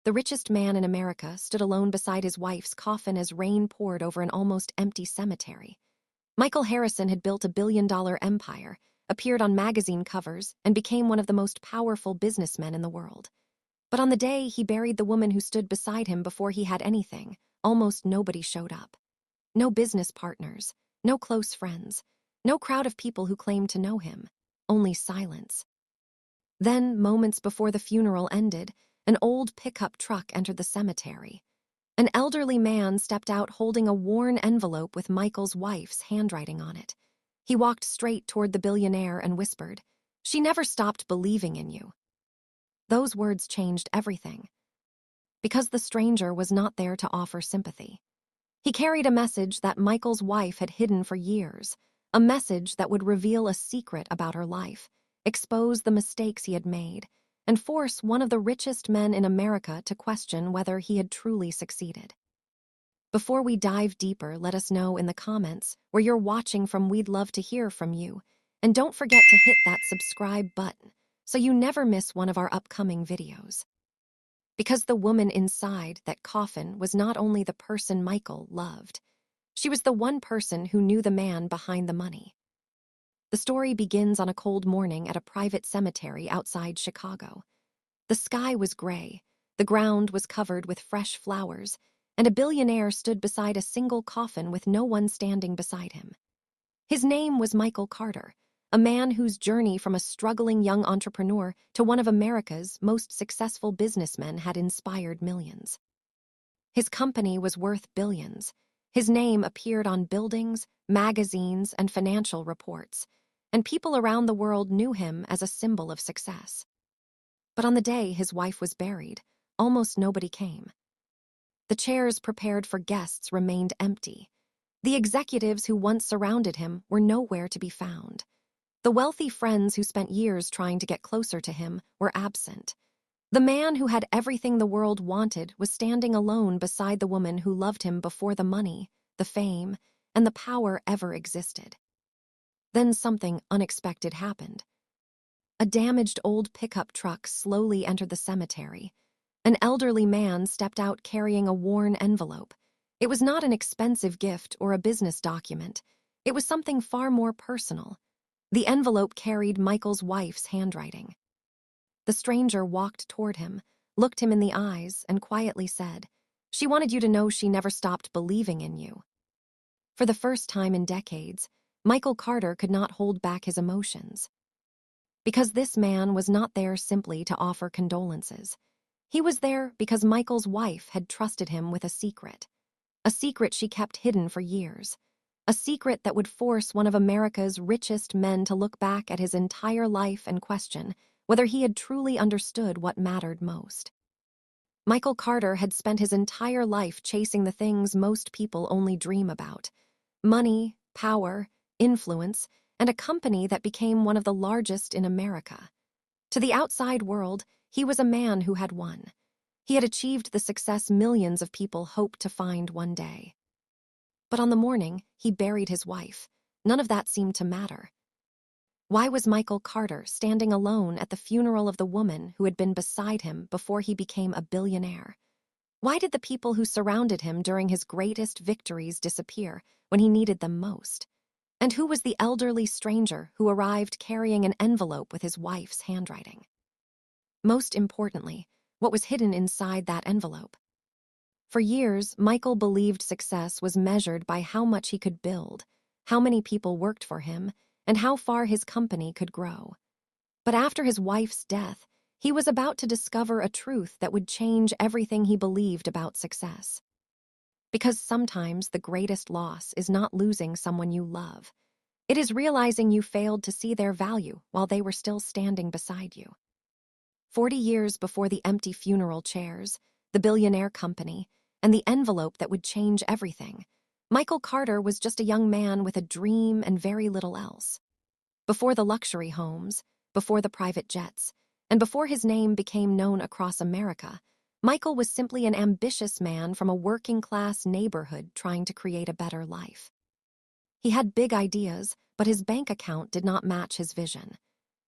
The richest man in America stood alone beside his wife's coffin as rain poured over an almost empty cemetery. Michael Harrison had built a billion-dollar empire, appeared on magazine covers, and became one of the most powerful businessmen in the world. But on the day he buried the woman who stood beside him before he had anything, almost nobody showed up. No business partners, no close friends, no crowd of people who claimed to know him, only silence. Then, moments before the funeral ended, an old pickup truck entered the cemetery. An elderly man stepped out holding a worn envelope with Michael's wife's handwriting on it. He walked straight toward the billionaire and whispered, "She never stopped believing in you." Those words changed everything, because the stranger was not there to offer sympathy. He carried a message that Michael's wife had hidden for years, a message that would reveal a secret about her life, expose the mistakes he had made, and force one of the richest men in America to question whether he had truly succeeded. Before we dive deeper, let us know in the comments where you're watching from. We'd love to hear from you. And don't forget to hit that subscribe button so you never miss one of our upcoming videos. Because the woman inside that coffin was not only the person Michael loved, she was the one person who knew the man behind the money. The story begins on a cold morning at a private cemetery outside Chicago. The sky was gray, the ground was covered with fresh flowers, and a billionaire stood beside a single coffin with no one standing beside him. His name was Michael Carter, a man whose journey from a struggling young entrepreneur to one of America's most successful businessmen had inspired millions. His company was worth billions. His name appeared on buildings, magazines, and financial reports, and people around the world knew him as a symbol of success. But on the day his wife was buried, almost nobody came. The chairs prepared for guests remained empty. The executives who once surrounded him were nowhere to be found. The wealthy friends who spent years trying to get closer to him were absent. The man who had everything the world wanted was standing alone beside the woman who loved him before the money, the fame, and the power ever existed. Then something unexpected happened. A damaged old pickup truck slowly entered the cemetery. An elderly man stepped out carrying a worn envelope. It was not an expensive gift or a business document. It was something far more personal. The envelope carried Michael's wife's handwriting. The stranger walked toward him, looked him in the eyes, and quietly said, "She wanted you to know she never stopped believing in you." For the first time in decades, Michael Carter could not hold back his emotions. Because this man was not there simply to offer condolences. He was there because Michael's wife had trusted him with a secret she kept hidden for years. A secret that would force one of America's richest men to look back at his entire life and question whether he had truly understood what mattered most. Michael Carter had spent his entire life chasing the things most people only dream about: money, power, influence, and a company that became one of the largest in America. To the outside world, he was a man who had won. He had achieved the success millions of people hoped to find one day. But on the morning he buried his wife, none of that seemed to matter. Why was Michael Carter standing alone at the funeral of the woman who had been beside him before he became a billionaire? Why did the people who surrounded him during his greatest victories disappear when he needed them most? And who was the elderly stranger who arrived carrying an envelope with his wife's handwriting? Most importantly, what was hidden inside that envelope? For years, Michael believed success was measured by how much he could build, how many people worked for him, and how far his company could grow. But after his wife's death, he was about to discover a truth that would change everything he believed about success. Because sometimes the greatest loss is not losing someone you love. It is realizing you failed to see their value while they were still standing beside you. 40 years before the empty funeral chairs, the billionaire company, and the envelope that would change everything, Michael Carter was just a young man with a dream and very little else. Before the luxury homes, before the private jets, and before his name became known across America, Michael was simply an ambitious man from a working-class neighborhood trying to create a better life. He had big ideas, but his bank account did not match his vision.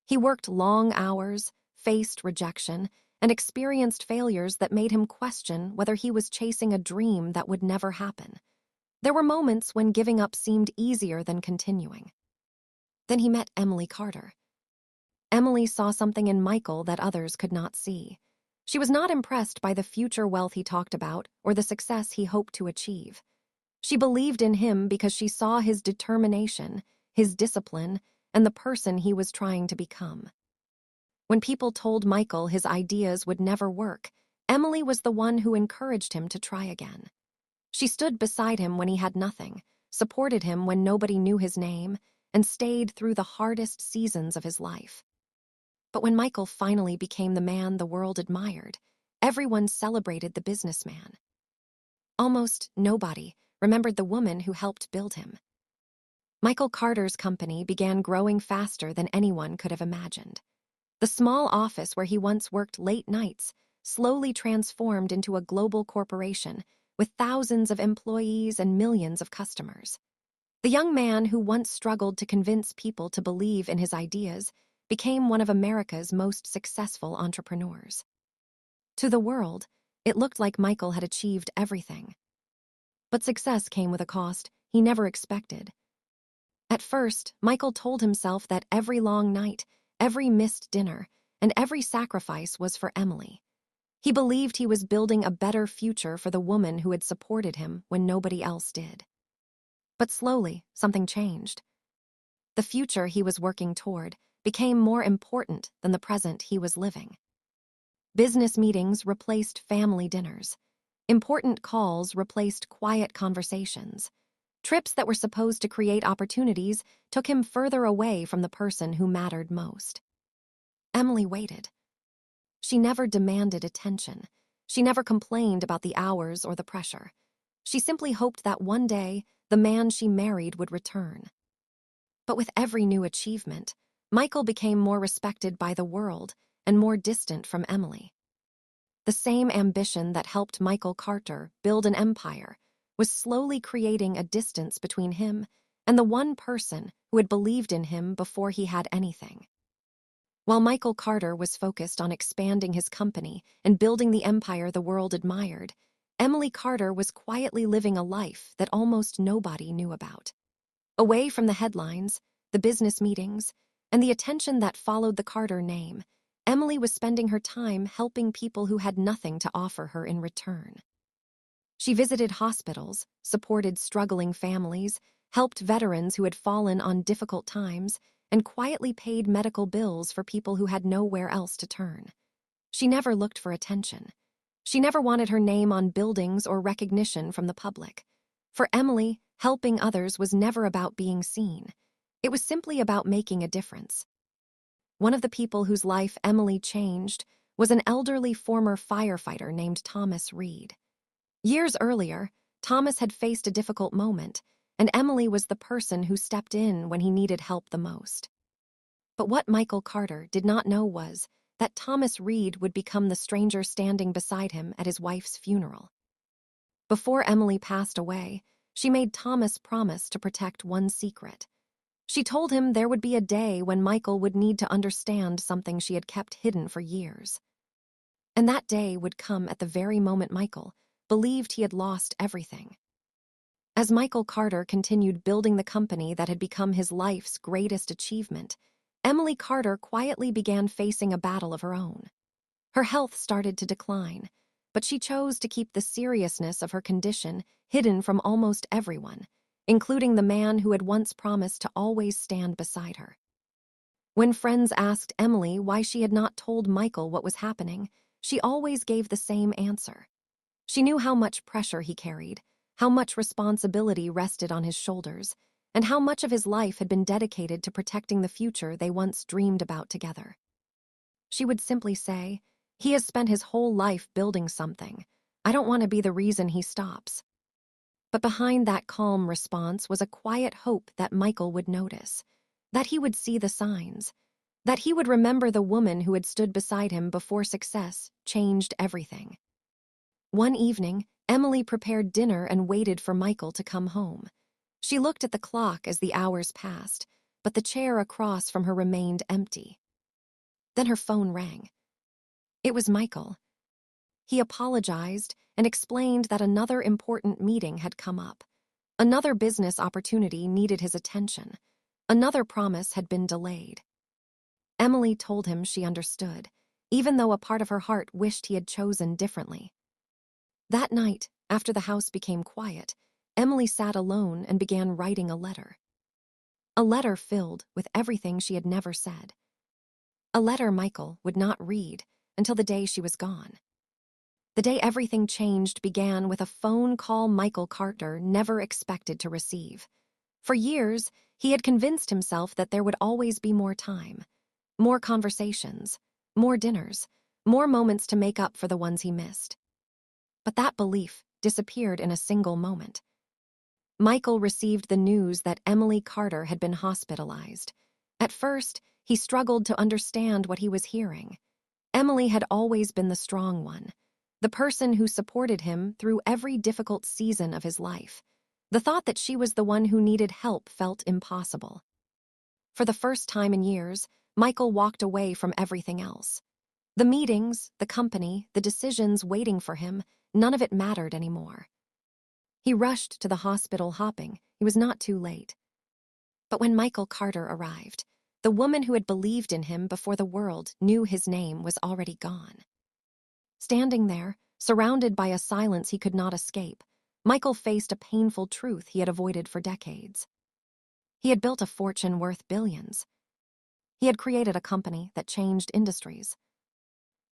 He worked long hours, faced rejection, and experienced failures that made him question whether he was chasing a dream that would never happen. There were moments when giving up seemed easier than continuing. Then he met Emily Carter. Emily saw something in Michael that others could not see. She was not impressed by the future wealth he talked about or the success he hoped to achieve. She believed in him because she saw his determination, his discipline, and the person he was trying to become. When people told Michael his ideas would never work, Emily was the one who encouraged him to try again. She stood beside him when he had nothing, supported him when nobody knew his name, and stayed through the hardest seasons of his life. But when Michael finally became the man the world admired, everyone celebrated the businessman. Almost nobody remembered the woman who helped build him. Michael Carter's company began growing faster than anyone could have imagined. The small office where he once worked late nights slowly transformed into a global corporation with thousands of employees and millions of customers. The young man who once struggled to convince people to believe in his ideas became one of America's most successful entrepreneurs. To the world, it looked like Michael had achieved everything. But success came with a cost he never expected. At first, Michael told himself that every long night, every missed dinner, and every sacrifice was for Emily. He believed he was building a better future for the woman who had supported him when nobody else did. But slowly, something changed. The future he was working toward became more important than the present he was living. Business meetings replaced family dinners. Important calls replaced quiet conversations. Trips that were supposed to create opportunities took him further away from the person who mattered most. Emily waited. She never demanded attention. She never complained about the hours or the pressure. She simply hoped that one day the man she married would return. But with every new achievement, Michael became more respected by the world and more distant from Emily. The same ambition that helped Michael Carter build an empire was slowly creating a distance between him and the one person who had believed in him before he had anything. While Michael Carter was focused on expanding his company and building the empire the world admired, Emily Carter was quietly living a life that almost nobody knew about. Away from the headlines, the business meetings, and the attention that followed the Carter name, Emily was spending her time helping people who had nothing to offer her in return. She visited hospitals, supported struggling families, helped veterans who had fallen on difficult times, and quietly paid medical bills for people who had nowhere else to turn. She never looked for attention. She never wanted her name on buildings or recognition from the public. For Emily, helping others was never about being seen. It was simply about making a difference. One of the people whose life Emily changed was an elderly former firefighter named Thomas Reed. Years earlier, Thomas had faced a difficult moment, and Emily was the person who stepped in when he needed help the most. But what Michael Carter did not know was that Thomas Reed would become the stranger standing beside him at his wife's funeral. Before Emily passed away, she made Thomas promise to protect one secret. She told him there would be a day when Michael would need to understand something she had kept hidden for years. And that day would come at the very moment Michael believed he had lost everything. As Michael Carter continued building the company that had become his life's greatest achievement, Emily Carter quietly began facing a battle of her own. Her health started to decline, but she chose to keep the seriousness of her condition hidden from almost everyone, including the man who had once promised to always stand beside her. When friends asked Emily why she had not told Michael what was happening, she always gave the same answer. She knew how much pressure he carried, how much responsibility rested on his shoulders, and how much of his life had been dedicated to protecting the future they once dreamed about together. She would simply say, "He has spent his whole life building something. I don't want to be the reason he stops." But behind that calm response was a quiet hope that Michael would notice, that he would see the signs, that he would remember the woman who had stood beside him before success changed everything. One evening, Emily prepared dinner and waited for Michael to come home. She looked at the clock as the hours passed, but the chair across from her remained empty. Then her phone rang. It was Michael. He apologized and explained that another important meeting had come up. Another business opportunity needed his attention. Another promise had been delayed. Emily told him she understood, even though a part of her heart wished he had chosen differently. That night, after the house became quiet, Emily sat alone and began writing a letter. A letter filled with everything she had never said. A letter Michael would not read until the day she was gone. The day everything changed began with a phone call Michael Carter never expected to receive. For years, he had convinced himself that there would always be more time, more conversations, more dinners, more moments to make up for the ones he missed. But that belief disappeared in a single moment. Michael received the news that Emily Carter had been hospitalized. At first, he struggled to understand what he was hearing. Emily had always been the strong one, the person who supported him through every difficult season of his life. The thought that she was the one who needed help felt impossible. For the first time in years, Michael walked away from everything else. The meetings, the company, the decisions waiting for him, none of it mattered anymore. He rushed to the hospital hoping he was not too late. But when Michael Carter arrived, the woman who had believed in him before the world knew his name was already gone. Standing there, surrounded by a silence he could not escape, Michael faced a painful truth he had avoided for decades. He had built a fortune worth billions. He had created a company that changed industries.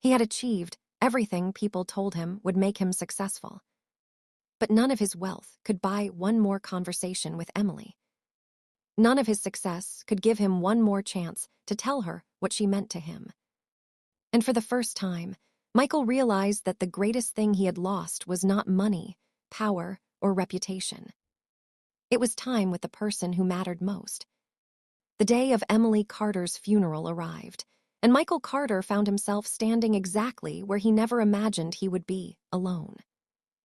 He had achieved everything people told him would make him successful. But none of his wealth could buy one more conversation with Emily. None of his success could give him one more chance to tell her what she meant to him. And for the first time, Michael realized that the greatest thing he had lost was not money, power, or reputation. It was time with the person who mattered most. The day of Emily Carter's funeral arrived, and Michael Carter found himself standing exactly where he never imagined he would be, alone.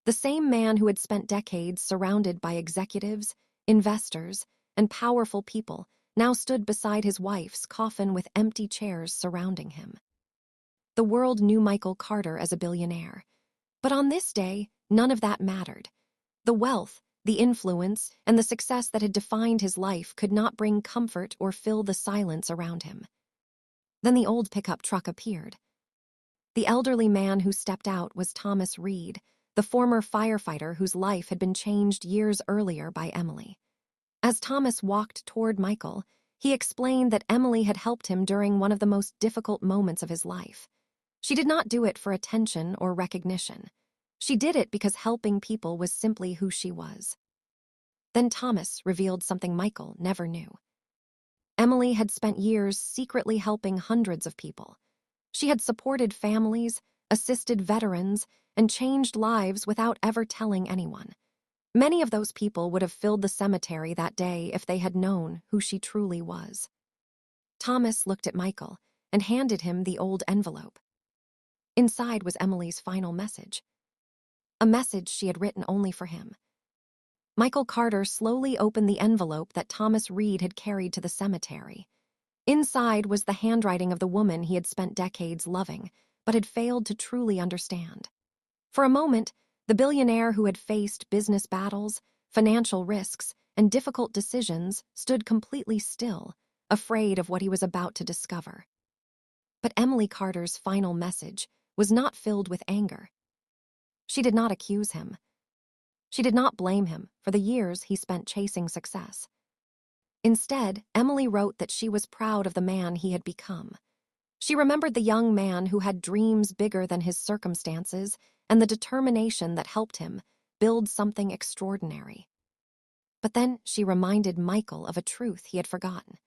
The same man who had spent decades surrounded by executives, investors, and powerful people now stood beside his wife's coffin with empty chairs surrounding him. The world knew Michael Carter as a billionaire, but on this day, none of that mattered. The wealth, the influence, and the success that had defined his life could not bring comfort or fill the silence around him. Then the old pickup truck appeared. The elderly man who stepped out was Thomas Reed, the former firefighter whose life had been changed years earlier by Emily. As Thomas walked toward Michael, he explained that Emily had helped him during one of the most difficult moments of his life. She did not do it for attention or recognition. She did it because helping people was simply who she was. Then Thomas revealed something Michael never knew. Emily had spent years secretly helping hundreds of people. She had supported families, assisted veterans, and changed lives without ever telling anyone. Many of those people would have filled the cemetery that day if they had known who she truly was. Thomas looked at Michael and handed him the old envelope. Inside was Emily's final message. A message she had written only for him. Michael Carter slowly opened the envelope that Thomas Reed had carried to the cemetery. Inside was the handwriting of the woman he had spent decades loving, but had failed to truly understand. For a moment, the billionaire who had faced business battles, financial risks, and difficult decisions stood completely still, afraid of what he was about to discover. But Emily Carter's final message was not filled with anger. She did not accuse him. She did not blame him for the years he spent chasing success. Instead, Emily wrote that she was proud of the man he had become. She remembered the young man who had dreams bigger than his circumstances and the determination that helped him build something extraordinary. But then she reminded Michael of a truth he had forgotten.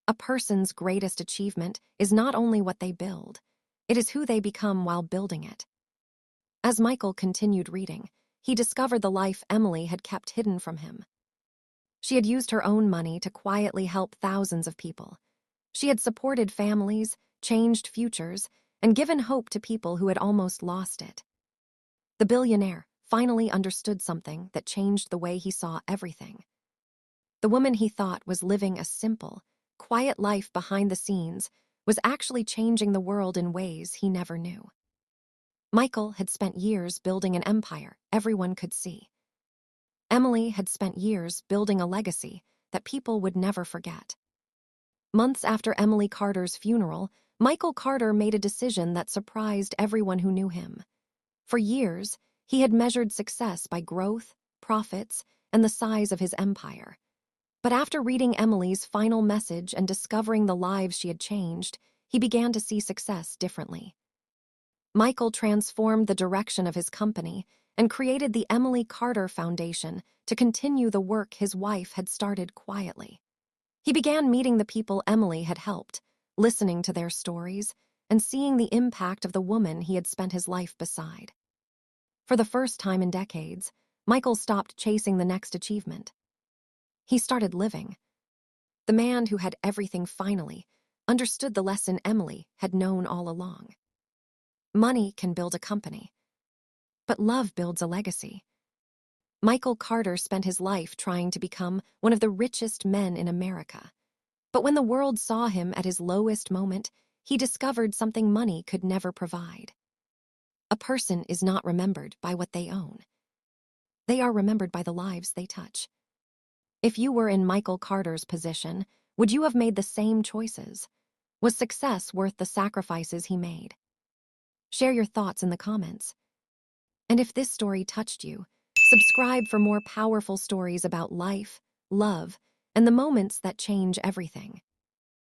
A person's greatest achievement is not only what they build, it is who they become while building it. As Michael continued reading, he discovered the life Emily had kept hidden from him. She had used her own money to quietly help thousands of people. She had supported families, changed futures, and given hope to people who had almost lost it. The billionaire finally understood something that changed the way he saw everything. The woman he thought was living a simple, quiet life behind the scenes was actually changing the world in ways he never knew. Michael had spent years building an empire everyone could see. Emily had spent years building a legacy that people would never forget. Months after Emily Carter's funeral, Michael Carter made a decision that surprised everyone who knew him. For years, he had measured success by growth, profits, and the size of his empire. But after reading Emily's final message and discovering the lives she had changed, he began to see success differently. Michael transformed the direction of his company and created the Emily Carter Foundation to continue the work his wife had started quietly. He began meeting the people Emily had helped, listening to their stories, and seeing the impact of the woman he had spent his life beside. For the first time in decades, Michael stopped chasing the next achievement. He started living. The man who had everything finally understood the lesson Emily had known all along. Money can build a company, but love builds a legacy. Michael Carter spent his life trying to become one of the richest men in America. But when the world saw him at his lowest moment, he discovered something money could never provide. A person is not remembered by what they own. They are remembered by the lives they touch. If you were in Michael Carter's position, would you have made the same choices? Was success worth the sacrifices he made? Share your thoughts in the comments. And if this story touched you, subscribe for more powerful stories about life, love, and the moments that change everything.